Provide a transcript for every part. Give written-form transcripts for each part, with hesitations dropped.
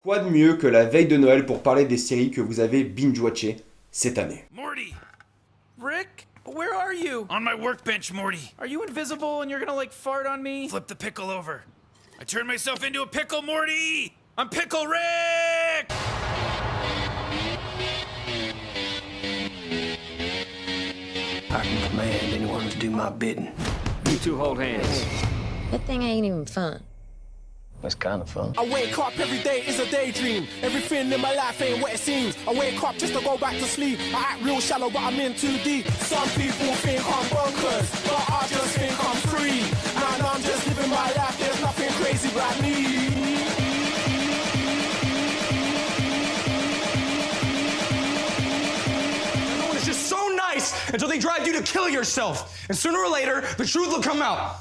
Quoi de mieux que la veille de Noël pour parler des séries que vous avez binge-watchées cette année? Morty! Rick, where are you? On my workbench, Morty! Are you invisible and you're gonna like fart on me? Flip the pickle over. I turned myself into a pickle, Morty! I'm Pickle Rick! I can command anyone to do my bidding. You two hold hands. That thing ain't even fun. That's kind of fun. I wake up every day is a daydream. Everything in my life ain't what it seems. I wake up just to go back to sleep. I act real shallow, but I'm in too deep. Some people think I'm bonkers, but I just think I'm free. And I'm just living my life, there's nothing crazy about me. Everyone is just so nice until they drive you to kill yourself. And sooner or later, the truth will come out.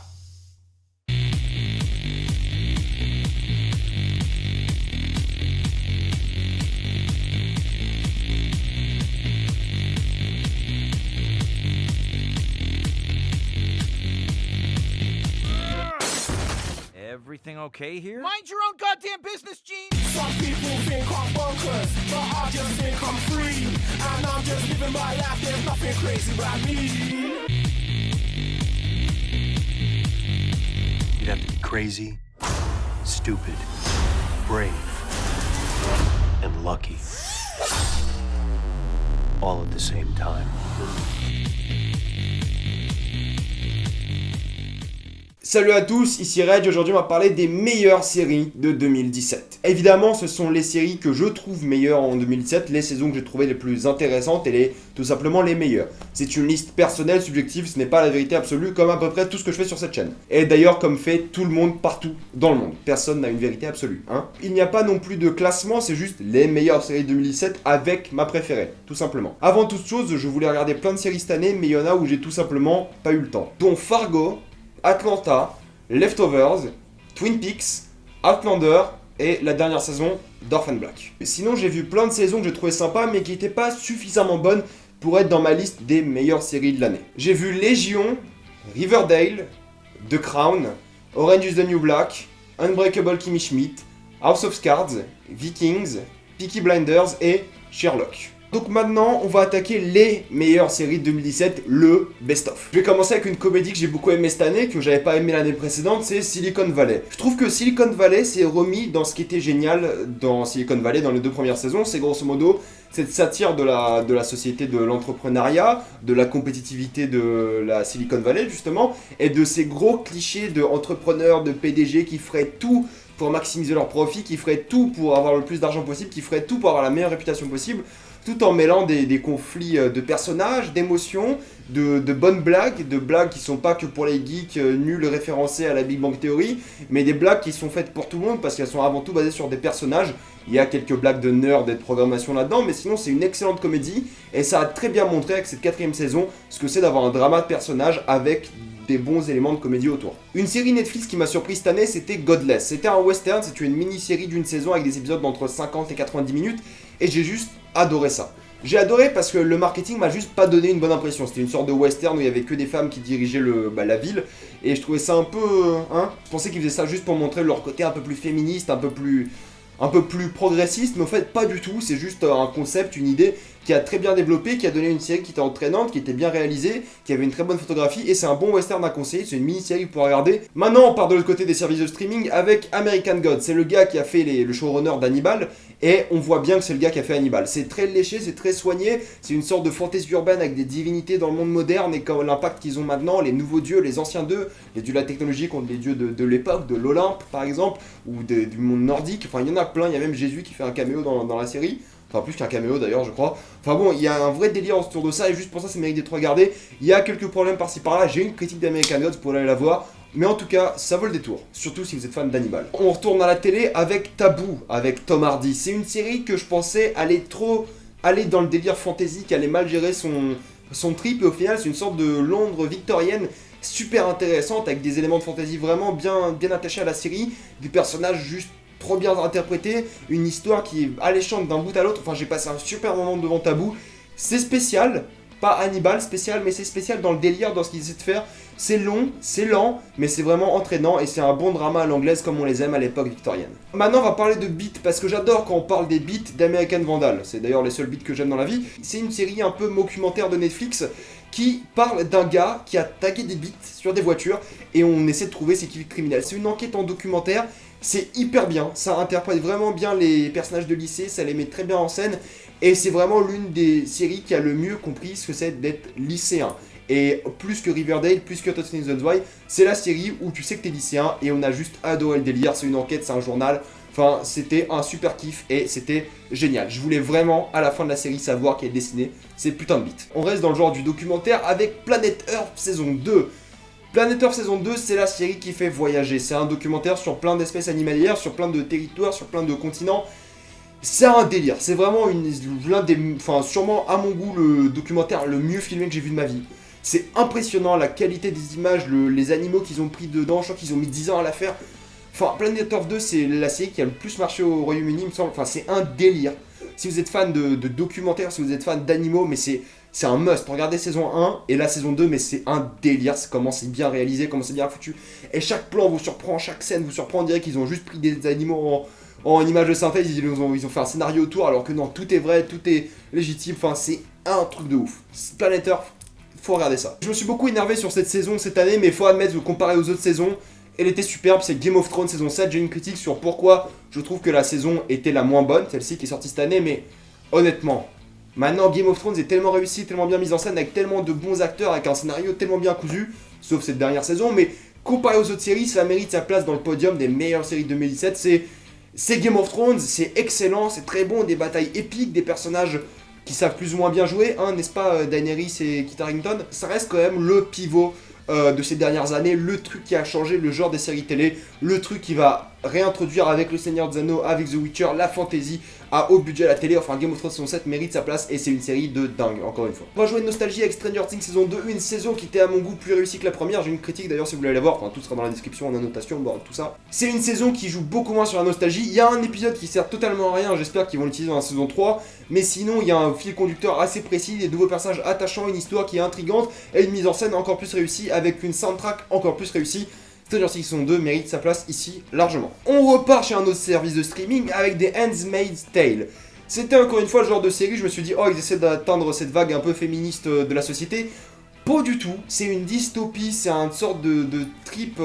Everything okay here? Mind your own goddamn business, Gene! Some people think I'm bonkers, but I just think I'm free. And I'm just living my life, there's nothing crazy about me. You'd have to be crazy, stupid, brave, and lucky. All at the same time. Salut à tous, ici Reg, aujourd'hui on va parler des meilleures séries de 2017. Évidemment, ce sont les séries que je trouve meilleures en 2017, les saisons que j'ai trouvées les plus intéressantes et tout simplement les meilleures. C'est une liste personnelle, subjective, ce n'est pas la vérité absolue comme à peu près tout ce que je fais sur cette chaîne. Et d'ailleurs comme fait tout le monde partout dans le monde. Personne n'a une vérité absolue, hein. Il n'y a pas non plus de classement, c'est juste les meilleures séries de 2017 avec ma préférée, tout simplement. Avant toute chose, je voulais regarder plein de séries cette année, mais il y en a où j'ai tout simplement pas eu le temps. Dont Fargo, Atlanta, Leftovers, Twin Peaks, Outlander et la dernière saison d'Orphan Black. Sinon j'ai vu plein de saisons que j'ai trouvé sympas mais qui n'étaient pas suffisamment bonnes pour être dans ma liste des meilleures séries de l'année. J'ai vu Légion, Riverdale, The Crown, Orange is the New Black, Unbreakable Kimmy Schmidt, House of Cards, Vikings, Peaky Blinders et Sherlock. Donc maintenant, on va attaquer les meilleures séries de 2017, le best-of. Je vais commencer avec une comédie que j'ai beaucoup aimée cette année, que j'avais pas aimé l'année précédente, c'est Silicon Valley. Je trouve que Silicon Valley s'est remis dans ce qui était génial dans Silicon Valley dans les 2 premières saisons, c'est grosso modo cette satire de la société de l'entrepreneuriat, de la compétitivité de la Silicon Valley justement, et de ces gros clichés de entrepreneurs, de PDG qui feraient tout pour maximiser leurs profits, qui feraient tout pour avoir le plus d'argent possible, qui feraient tout pour avoir la meilleure réputation possible, tout en mêlant des conflits de personnages, d'émotions, de bonnes blagues, de blagues qui sont pas que pour les geeks nuls référencés à la Big Bang Theory, mais des blagues qui sont faites pour tout le monde parce qu'elles sont avant tout basées sur des personnages. Il y a quelques blagues de nerd et de programmation là-dedans, mais sinon c'est une excellente comédie et ça a très bien montré avec cette 4ème saison ce que c'est d'avoir un drama de personnages avec des bons éléments de comédie autour. Une série Netflix qui m'a surpris cette année, c'était Godless. C'était un western, c'est une mini-série d'une saison avec des épisodes d'entre 50 et 90 minutes et j'ai juste adoré ça. J'ai adoré parce que le marketing m'a juste pas donné une bonne impression. C'était une sorte de western où il y avait que des femmes qui dirigeaient la ville et je trouvais ça un peu... je pensais qu'ils faisaient ça juste pour montrer leur côté un peu plus féministe, un peu plus progressiste, mais en fait pas du tout, c'est juste un concept, une idée qui a très bien développé, qui a donné une série qui était entraînante, qui était bien réalisée, qui avait une très bonne photographie, et c'est un bon western à conseiller, c'est une mini-série que vous pourrez regarder. Maintenant on part de l'autre côté des services de streaming avec American Gods, c'est le gars qui a fait le showrunner d'Hannibal, et on voit bien que c'est le gars qui a fait Hannibal. C'est très léché, c'est très soigné, c'est une sorte de fantasy urbaine avec des divinités dans le monde moderne, et comme l'impact qu'ils ont maintenant, les nouveaux dieux, les anciens dieux, les dieux de la technologie contre les dieux de l'époque, de l'Olympe par exemple, ou du monde nordique, enfin il y en a plein, il y a même Jésus qui fait un caméo dans la série. Enfin plus qu'un caméo d'ailleurs je crois. Enfin bon, il y a un vrai délire autour de ça et juste pour ça mérite d'être regardé. Il y a quelques problèmes par-ci par-là, j'ai une critique d'American Gods pour aller la voir. Mais en tout cas, ça vaut le détour, surtout si vous êtes fan d'Hannibal. On retourne à la télé avec Taboo, avec Tom Hardy. C'est une série que je pensais aller dans le délire fantasy, qui allait mal gérer son trip et au final c'est une sorte de Londres victorienne super intéressante avec des éléments de fantasy vraiment bien attachés à la série, des personnages juste trop bien interprété, une histoire qui est alléchante d'un bout à l'autre. Enfin, j'ai passé un super moment devant Taboo. C'est spécial, pas Hannibal spécial, mais c'est spécial dans le délire, dans ce qu'ils essaient de faire. C'est long, c'est lent, mais c'est vraiment entraînant et c'est un bon drama à l'anglaise comme on les aime à l'époque victorienne. Maintenant on va parler de beats, parce que j'adore quand on parle des beats d'American Vandal. C'est d'ailleurs les seuls beats que j'aime dans la vie. C'est une série un peu documentaire de Netflix qui parle d'un gars qui a tagué des beats sur des voitures et on essaie de trouver c'est qui le criminel. C'est une enquête en documentaire, c'est hyper bien, ça interprète vraiment bien les personnages de lycée, ça les met très bien en scène et c'est vraiment l'une des séries qui a le mieux compris ce que c'est d'être lycéen. Et plus que Riverdale, plus que 13 Reasons Why, c'est la série où tu sais que t'es lycéen et on a juste adoré le délire, c'est une enquête, c'est un journal. Enfin, c'était un super kiff et c'était génial. Je voulais vraiment, à la fin de la série, savoir qui est dessiné ces putains de beats. On reste dans le genre du documentaire avec Planet Earth saison 2. Planet Earth saison 2, c'est la série qui fait voyager. C'est un documentaire sur plein d'espèces animalières, sur plein de territoires, sur plein de continents. C'est un délire. C'est vraiment l'un des... Enfin, sûrement, à mon goût, le documentaire le mieux filmé que j'ai vu de ma vie. C'est impressionnant, la qualité des images, les animaux qu'ils ont pris dedans. Je crois qu'ils ont mis 10 ans à la faire. Enfin, Planet Earth 2, c'est la série qui a le plus marché au Royaume-Uni, il me semble. Enfin, c'est un délire. Si vous êtes fan de documentaires, si vous êtes fan d'animaux, mais c'est un must. Regardez saison 1 et la saison 2, mais c'est un délire. C'est comment c'est bien réalisé, comment c'est bien foutu. Et chaque plan vous surprend, chaque scène vous surprend. On dirait qu'ils ont juste pris des animaux en image de synthèse. Ils ont fait un scénario autour, alors que non, tout est vrai, tout est légitime. Enfin, c'est un truc de ouf. Planet Earth, faut regarder ça. Je me suis beaucoup énervé sur cette saison cette année, mais faut admettre, comparé aux autres saisons, elle était superbe. C'est Game of Thrones saison 7. J'ai une critique sur pourquoi je trouve que la saison était la moins bonne, celle-ci qui est sortie cette année, mais honnêtement, maintenant Game of Thrones est tellement réussi, tellement bien mise en scène, avec tellement de bons acteurs, avec un scénario tellement bien cousu, sauf cette dernière saison, mais comparé aux autres séries, ça mérite sa place dans le podium des meilleures séries de 2017. C'est Game of Thrones, c'est excellent, c'est très bon, des batailles épiques, des personnages qui savent plus ou moins bien jouer, hein, n'est-ce pas, Daenerys et Kit Harington. Ça reste quand même le pivot de ces dernières années, le truc qui a changé le genre des séries télé, le truc qui va réintroduire avec Le Seigneur des Anneaux, avec The Witcher, la fantasy à haut budget à la télé. Enfin, Game of Thrones saison 7 mérite sa place et c'est une série de dingue, encore une fois. On va jouer de nostalgie avec Stranger Things saison 2, une saison qui était à mon goût plus réussie que la première. J'ai une critique d'ailleurs si vous voulez la voir, enfin tout sera dans la description, en annotation, bon, tout ça. C'est une saison qui joue beaucoup moins sur la nostalgie. Il y a un épisode qui sert totalement à rien, j'espère qu'ils vont l'utiliser dans la saison 3, mais sinon il y a un fil conducteur assez précis, des nouveaux personnages attachants, une histoire qui est intrigante et une mise en scène encore plus réussie avec une soundtrack encore plus réussie. Stranger Things saison 2 mérite sa place ici largement. On repart chez un autre service de streaming avec des Handmaid's Tale. C'était encore une fois le genre de série, je me suis dit, oh, ils essaient d'atteindre cette vague un peu féministe de la société. Pas du tout, c'est une dystopie, c'est une sorte de trip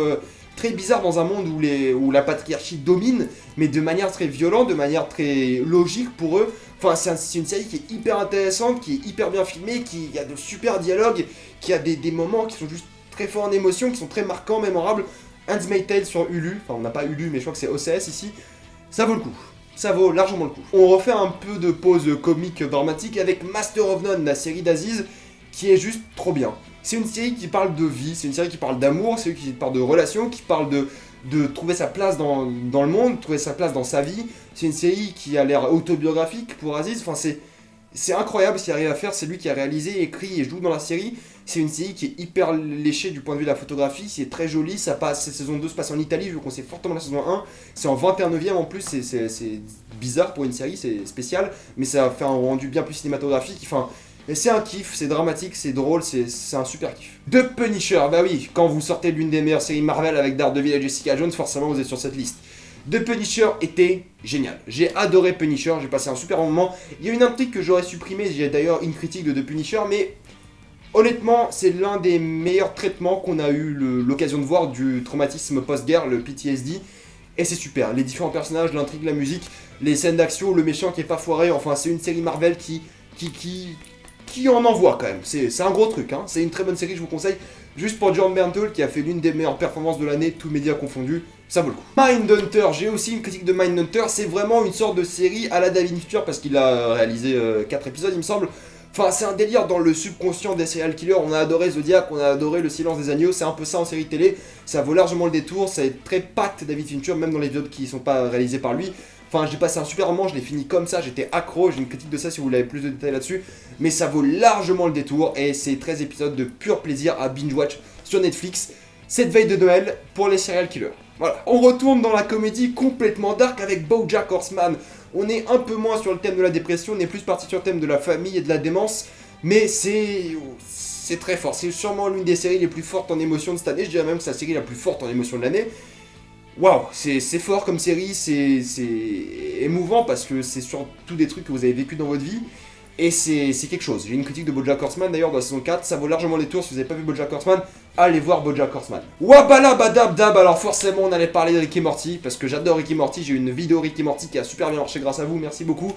très bizarre dans un monde où la patriarchie domine, mais de manière très violente, de manière très logique pour eux. Enfin, c'est une série qui est hyper intéressante, qui est hyper bien filmée, qui a de super dialogues, qui a des moments qui sont juste très forts en émotion, qui sont très marquants, mémorables. Handmaid's Tale sur Hulu, enfin on n'a pas Hulu mais je crois que c'est OCS ici, ça vaut le coup. Ça vaut largement le coup. On refait un peu de pause comique dramatique avec Master of None, la série d'Aziz, qui est juste trop bien. C'est une série qui parle de vie, c'est une série qui parle d'amour, c'est une série qui parle de relations, qui parle de trouver sa place dans le monde, trouver sa place dans sa vie. C'est une série qui a l'air autobiographique pour Aziz, enfin c'est incroyable ce qu'il arrive à faire, c'est lui qui a réalisé, écrit et joue dans la série. C'est une série qui est hyper léchée du point de vue de la photographie, c'est très joli, cette saison 2 se passe en Italie, vu qu'on sait fortement la saison 1, c'est en 21e en plus, c'est bizarre pour une série, c'est spécial, mais ça fait un rendu bien plus cinématographique, enfin, c'est un kiff, c'est dramatique, c'est drôle, c'est un super kiff. The Punisher, bah oui, quand vous sortez de l'une des meilleures séries Marvel avec Daredevil et Jessica Jones, forcément vous êtes sur cette liste. The Punisher était génial. J'ai adoré Punisher, j'ai passé un super moment. Il y a une intrigue que j'aurais supprimée, j'ai d'ailleurs une critique de The Punisher, mais honnêtement, c'est l'un des meilleurs traitements qu'on a eu l'occasion de voir du traumatisme post-guerre, le PTSD. Et c'est super, les différents personnages, l'intrigue, la musique, les scènes d'action, le méchant qui est pas foiré, enfin c'est une série Marvel qui en envoie quand même. C'est un gros truc, hein. C'est une très bonne série, je vous conseille. Juste pour Jon Bernthal qui a fait l'une des meilleures performances de l'année, tous médias confondus, ça vaut le coup. Mindhunter, j'ai aussi une critique de Mindhunter, c'est vraiment une sorte de série à la David Fincher parce qu'il a réalisé 4 épisodes il me semble. Enfin, c'est un délire dans le subconscient des serial killers. On a adoré Zodiac, on a adoré Le Silence des Agneaux. C'est un peu ça en série télé. Ça vaut largement le détour. C'est très patte David Fincher, même dans les épisodes qui ne sont pas réalisés par lui. Enfin, j'ai passé un super moment, je l'ai fini comme ça. J'étais accro. J'ai une critique de ça si vous voulez plus de détails là-dessus. Mais ça vaut largement le détour. Et c'est 13 épisodes de pur plaisir à binge-watch sur Netflix. Cette veille de Noël pour les serial killers. Voilà. On retourne dans la comédie complètement dark avec BoJack Horseman. On est un peu moins sur le thème de la dépression, on est plus parti sur le thème de la famille et de la démence. mais c'est très fort. C'est sûrement l'une des séries les plus fortes en émotion de cette année. Je dirais même que c'est la série la plus forte en émotion de l'année. Waouh, c'est fort comme série, c'est émouvant parce que c'est surtout des trucs que vous avez vécu dans votre vie. Et c'est quelque chose. J'ai une critique de BoJack Horseman d'ailleurs dans la saison 4, ça vaut largement les tours. Si vous n'avez pas vu BoJack Horseman, allez voir BoJack Horseman. Wabala badab dab, alors forcément on allait parler de Rick et Morty, parce que j'adore Rick et Morty, j'ai eu une vidéo Rick et Morty qui a super bien marché grâce à vous, merci beaucoup.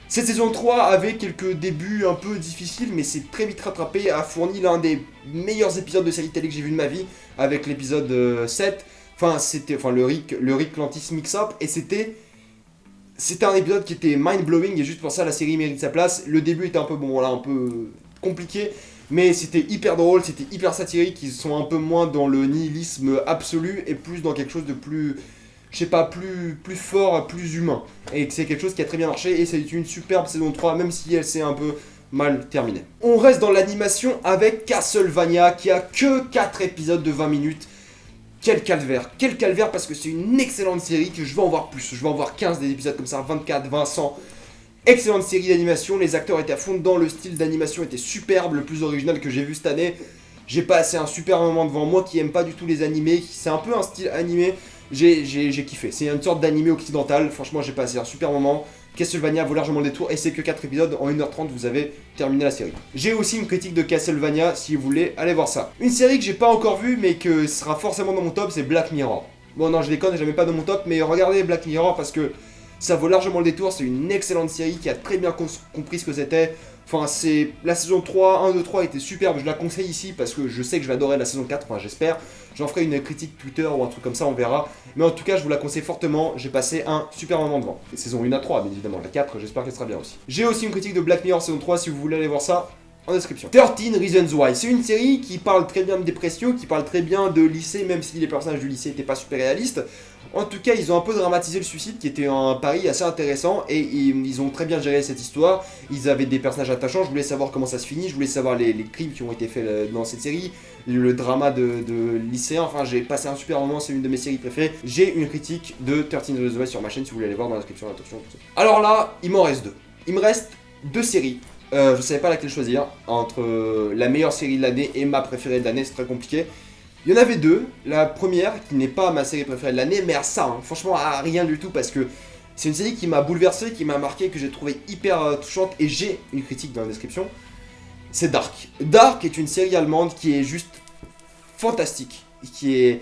Cette saison 3 avait quelques débuts un peu difficiles, mais c'est très vite rattrapé, a fourni l'un des meilleurs épisodes de série télé que j'ai vu de ma vie, avec l'épisode 7, le Rick Lantis mix-up, et c'était un épisode qui était mind-blowing, et juste pour ça la série mérite sa place. Le début était un peu, un peu compliqué, mais c'était hyper drôle, c'était hyper satirique, ils sont un peu moins dans le nihilisme absolu, et plus dans quelque chose de plus... je sais pas, plus fort, plus humain. Et c'est quelque chose qui a très bien marché, et c'est une superbe saison 3, même si elle s'est un peu mal terminée. On reste dans l'animation avec Castlevania, qui a que 4 épisodes de 20 minutes. Quel calvaire, parce que c'est une excellente série, que je vais en voir plus, je vais en voir 15 des épisodes comme ça, 24, 20, 100. Excellente série d'animation, les acteurs étaient à fond dedans, le style d'animation était superbe, le plus original que j'ai vu cette année. J'ai passé un super moment devant moi qui aime pas du tout les animés, c'est un peu un style animé. J'ai kiffé, c'est une sorte d'animé occidental, franchement j'ai passé un super moment. Castlevania vaut largement le détour et c'est que 4 épisodes, en 1h30 vous avez terminé la série. J'ai aussi une critique de Castlevania, si vous voulez, allez voir ça. Une série que j'ai pas encore vue mais que sera forcément dans mon top, c'est Black Mirror. Bon non je déconne, j'avais pas dans mon top, mais regardez Black Mirror parce que ça vaut largement le détour, c'est une excellente série qui a très bien compris ce que c'était. Enfin, c'est la saison 3, 1, 2, 3 était superbe, je la conseille ici parce que je sais que je vais adorer la saison 4, enfin j'espère. J'en ferai une critique Twitter ou un truc comme ça, on verra. Mais en tout cas, je vous la conseille fortement, j'ai passé un super moment devant. Et saison 1 à 3, bien évidemment, la 4, j'espère qu'elle sera bien aussi. J'ai aussi une critique de Black Mirror saison 3, si vous voulez aller voir ça, en description. 13 Reasons Why, c'est une série qui parle très bien de dépression, qui parle très bien de lycée, même si les personnages du lycée n'étaient pas super réalistes. En tout cas, ils ont un peu dramatisé le suicide, qui était un pari assez intéressant, et ils ont très bien géré cette histoire. Ils avaient des personnages attachants, je voulais savoir comment ça se finit, je voulais savoir les crimes qui ont été faits dans cette série, le drama de lycéens, enfin j'ai passé un super moment, c'est une de mes séries préférées. J'ai une critique de 13 Reasons Why sur ma chaîne, si vous voulez aller voir dans la description, attention. Alors là, il m'en reste 2. Il me reste 2 séries. Je savais pas laquelle choisir, entre la meilleure série de l'année et ma préférée de l'année, c'est très compliqué. Il y en avait 2, la première qui n'est pas ma série préférée de l'année, mais à ça, hein, franchement à rien du tout parce que c'est une série qui m'a bouleversé, qui m'a marqué, que j'ai trouvé hyper touchante et j'ai une critique dans la description, c'est Dark. Dark est une série allemande qui est juste fantastique, qui est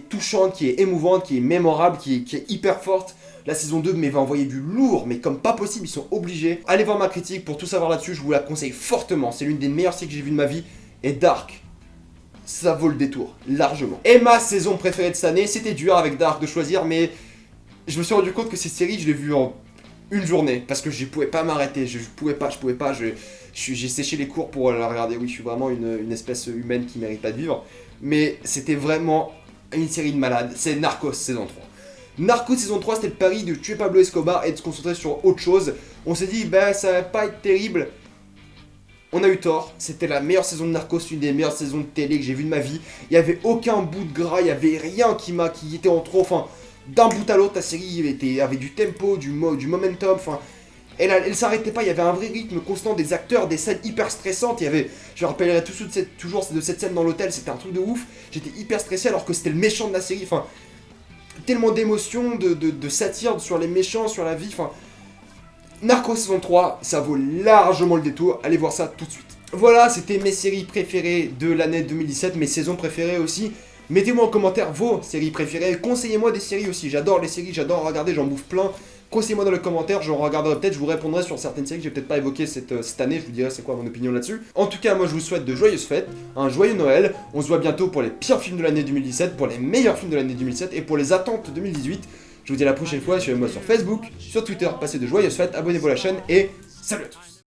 touchante, qui est émouvante, qui est mémorable, qui est hyper forte. La saison 2 va envoyer du lourd, mais comme pas possible, ils sont obligés. Allez voir ma critique pour tout savoir là-dessus, je vous la conseille fortement, c'est l'une des meilleures séries que j'ai vues de ma vie, et Dark, ça vaut le détour, largement. Et ma saison préférée de cette année, c'était dur avec Dark de choisir, mais je me suis rendu compte que cette série, je l'ai vue en une journée, parce que je pouvais pas m'arrêter, je pouvais pas, j'ai séché les cours pour la regarder, oui, je suis vraiment une espèce humaine qui mérite pas de vivre, mais c'était vraiment une série de malades, c'est Narcos saison 3. Narcos saison 3, c'était le pari de tuer Pablo Escobar et de se concentrer sur autre chose. On s'est dit, bah ça va pas être terrible. On a eu tort, c'était la meilleure saison de Narcos, une des meilleures saisons de télé que j'ai vues de ma vie. Il n'y avait aucun bout de gras, il n'y avait rien qui était en trop, enfin, d'un bout à l'autre, la série avait du tempo, du momentum, enfin, elle s'arrêtait pas, il y avait un vrai rythme constant, des acteurs, des scènes hyper stressantes, je me rappellerai toujours de cette scène dans l'hôtel, c'était un truc de ouf, j'étais hyper stressé alors que c'était le méchant de la série, enfin, tellement d'émotions, de satire sur les méchants, sur la vie, enfin... Narcos saison 3, ça vaut largement le détour, allez voir ça tout de suite. Voilà, c'était mes séries préférées de l'année 2017, mes saisons préférées aussi. Mettez-moi en commentaire vos séries préférées, conseillez-moi des séries aussi, j'adore les séries, j'adore regarder, j'en bouffe plein. Conseillez-moi dans les commentaires, j'en regarderai peut-être, je vous répondrai sur certaines séries que j'ai peut-être pas évoquées cette année, je vous dirai c'est quoi mon opinion là-dessus. En tout cas, moi je vous souhaite de joyeuses fêtes, un joyeux Noël, on se voit bientôt pour les pires films de l'année 2017, pour les meilleurs films de l'année 2017 et pour les attentes 2018. Je vous dis à la prochaine fois, suivez-moi sur Facebook, sur Twitter, passez de joyeuses fêtes, abonnez-vous à la chaîne et salut à tous.